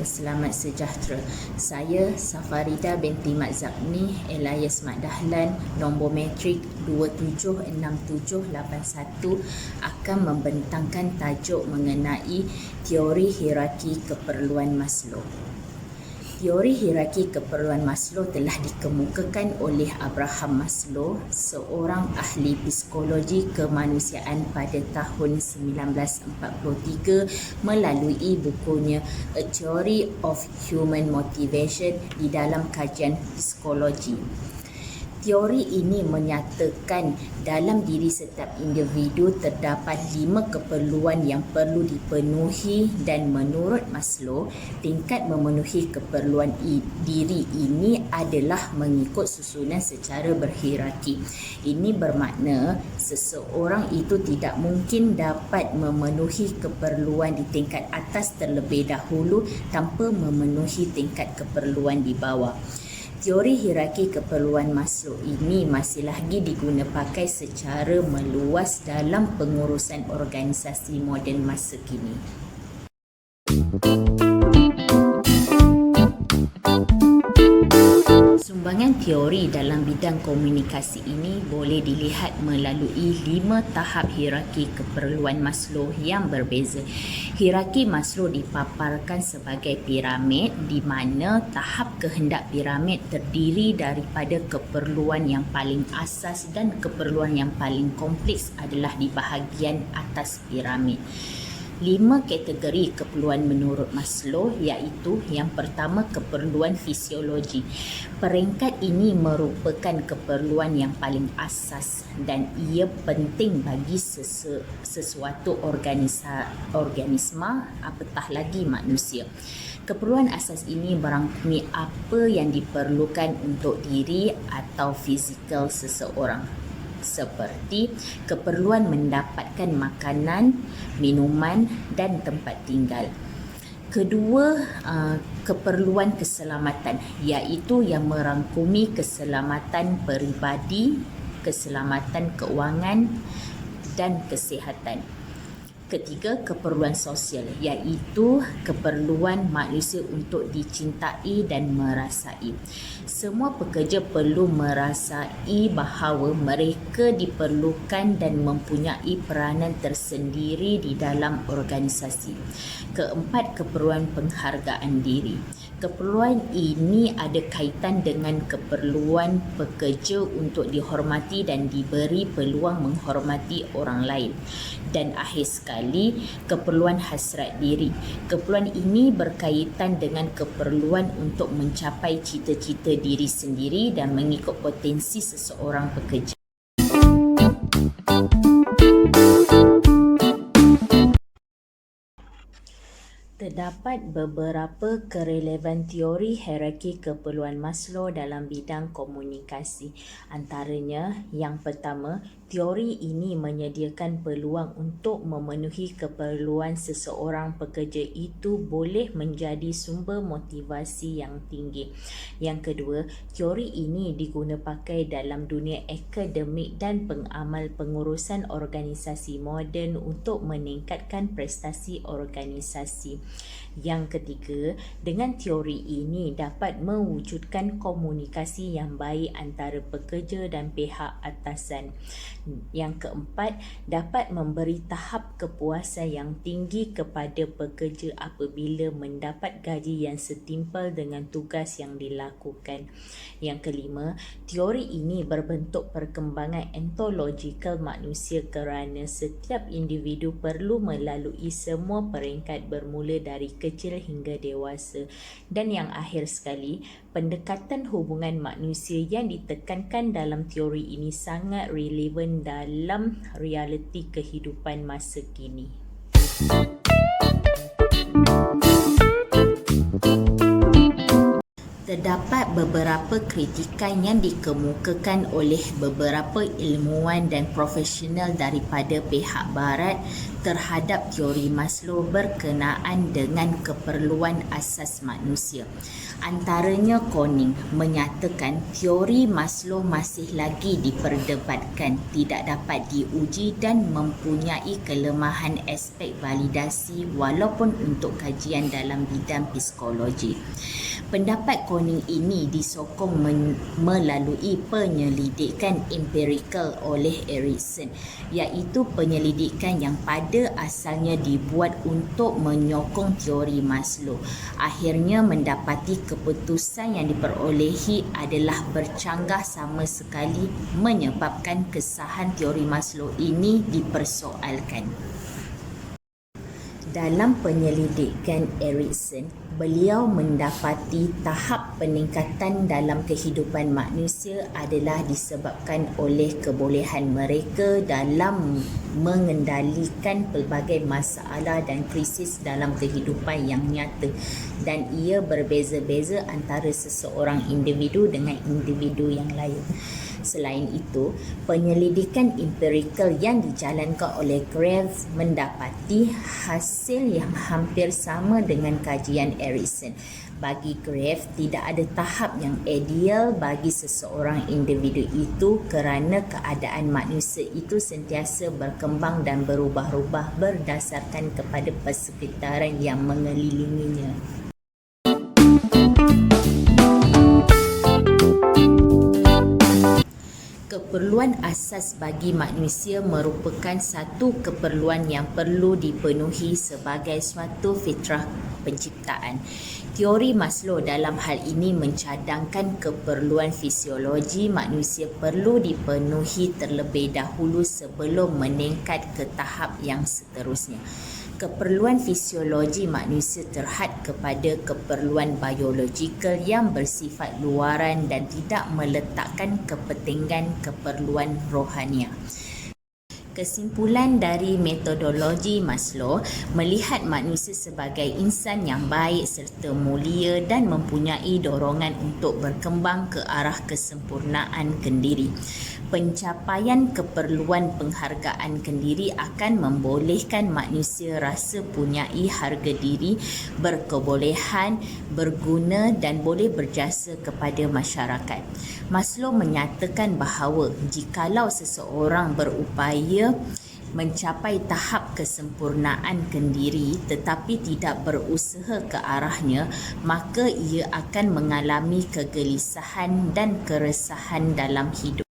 dan selamat sejahtera. Saya Safarida binti Mat Zabni, alias Mat Dahlan, nombor metrik 276781 akan membentangkan tajuk mengenai teori hierarki keperluan Maslow. Teori hierarki keperluan Maslow telah dikemukakan oleh Abraham Maslow, seorang ahli psikologi kemanusiaan pada tahun 1943 melalui bukunya A Theory of Human Motivation di dalam kajian psikologi. Teori ini menyatakan dalam diri setiap individu terdapat 5 keperluan yang perlu dipenuhi dan menurut Maslow, tingkat memenuhi keperluan diri ini adalah mengikut susunan secara berhierarki. Ini bermakna seseorang itu tidak mungkin dapat memenuhi keperluan di tingkat atas terlebih dahulu tanpa memenuhi tingkat keperluan di bawah. Teori hierarki keperluan Maslow ini masih lagi diguna pakai secara meluas dalam pengurusan organisasi moden masa kini. Sumbangan teori dalam bidang komunikasi ini boleh dilihat melalui 5 tahap hierarki keperluan Maslow yang berbeza. Hierarki Maslow dipaparkan sebagai piramid di mana tahap kehendak piramid terdiri daripada keperluan yang paling asas dan keperluan yang paling kompleks adalah di bahagian atas piramid. 5 kategori keperluan menurut Maslow iaitu yang pertama keperluan fisiologi. Peringkat ini merupakan keperluan yang paling asas dan ia penting bagi sesuatu organisma, apatah lagi manusia. Keperluan asas ini merangkumi apa yang diperlukan untuk diri atau fizikal seseorang, seperti keperluan mendapatkan makanan, minuman dan tempat tinggal. Kedua, keperluan keselamatan iaitu yang merangkumi keselamatan peribadi, keselamatan keuangan dan kesihatan. Ketiga, keperluan sosial iaitu keperluan manusia untuk dicintai dan merasai. Semua pekerja perlu merasai bahawa mereka diperlukan dan mempunyai peranan tersendiri di dalam organisasi. Keempat, keperluan penghargaan diri. Keperluan ini ada kaitan dengan keperluan pekerja untuk dihormati dan diberi peluang menghormati orang lain. Dan akhir sekali, keperluan hasrat diri. Keperluan ini berkaitan dengan keperluan untuk mencapai cita-cita diri sendiri dan mengikut potensi seseorang pekerja. Terdapat beberapa kerelevan teori hierarki keperluan Maslow dalam bidang komunikasi. Antaranya, yang pertama, teori ini menyediakan peluang untuk memenuhi keperluan seseorang pekerja itu boleh menjadi sumber motivasi yang tinggi. Yang kedua, teori ini diguna pakai dalam dunia akademik dan pengamal pengurusan organisasi moden untuk meningkatkan prestasi organisasi. Yang ketiga, dengan teori ini dapat mewujudkan komunikasi yang baik antara pekerja dan pihak atasan. Yang keempat, dapat memberi tahap kepuasan yang tinggi kepada pekerja apabila mendapat gaji yang setimpal dengan tugas yang dilakukan. Yang kelima, teori ini berbentuk perkembangan ontologikal manusia kerana setiap individu perlu melalui semua peringkat bermula dari kecil hingga dewasa. Dan yang akhir sekali, pendekatan hubungan manusia yang ditekankan dalam teori ini sangat relevan dalam realiti kehidupan masa kini. Terdapat beberapa kritikan yang dikemukakan oleh beberapa ilmuwan dan profesional daripada pihak barat terhadap teori Maslow berkenaan dengan keperluan asas manusia. Antaranya Koning menyatakan teori Maslow masih lagi diperdebatkan, tidak dapat diuji dan mempunyai kelemahan aspek validasi walaupun untuk kajian dalam bidang psikologi. Pendapat Koning ini disokong melalui penyelidikan empirikal oleh Erikson, iaitu penyelidikan yang pada asalnya dibuat untuk menyokong teori Maslow. Akhirnya mendapati keputusan yang diperolehi adalah bercanggah sama sekali, menyebabkan kesahan teori Maslow ini dipersoalkan. Dalam penyelidikan Erikson, beliau mendapati tahap peningkatan dalam kehidupan manusia adalah disebabkan oleh kebolehan mereka dalam mengendalikan pelbagai masalah dan krisis dalam kehidupan yang nyata, dan ia berbeza-beza antara seseorang individu dengan individu yang lain. Selain itu, penyelidikan empirikal yang dijalankan oleh Graves mendapati hasil yang hampir sama dengan kajian Erikson. Bagi Graves, tidak ada tahap yang ideal bagi seseorang individu itu kerana keadaan manusia itu sentiasa berkembang dan berubah-ubah berdasarkan kepada persekitaran yang mengelilinginya. Keperluan asas bagi manusia merupakan satu keperluan yang perlu dipenuhi sebagai suatu fitrah penciptaan. Teori Maslow dalam hal ini mencadangkan keperluan fisiologi manusia perlu dipenuhi terlebih dahulu sebelum meningkat ke tahap yang seterusnya. Keperluan fisiologi manusia terhad kepada keperluan biologikal yang bersifat luaran dan tidak meletakkan kepentingan keperluan rohania. Kesimpulan dari metodologi Maslow melihat manusia sebagai insan yang baik serta mulia dan mempunyai dorongan untuk berkembang ke arah kesempurnaan kendiri. Pencapaian keperluan penghargaan kendiri akan membolehkan manusia rasa punyai harga diri, berkebolehan, berguna dan boleh berjasa kepada masyarakat. Maslow menyatakan bahawa jikalau seseorang berupaya mencapai tahap kesempurnaan kendiri tetapi tidak berusaha ke arahnya, maka ia akan mengalami kegelisahan dan keresahan dalam hidup.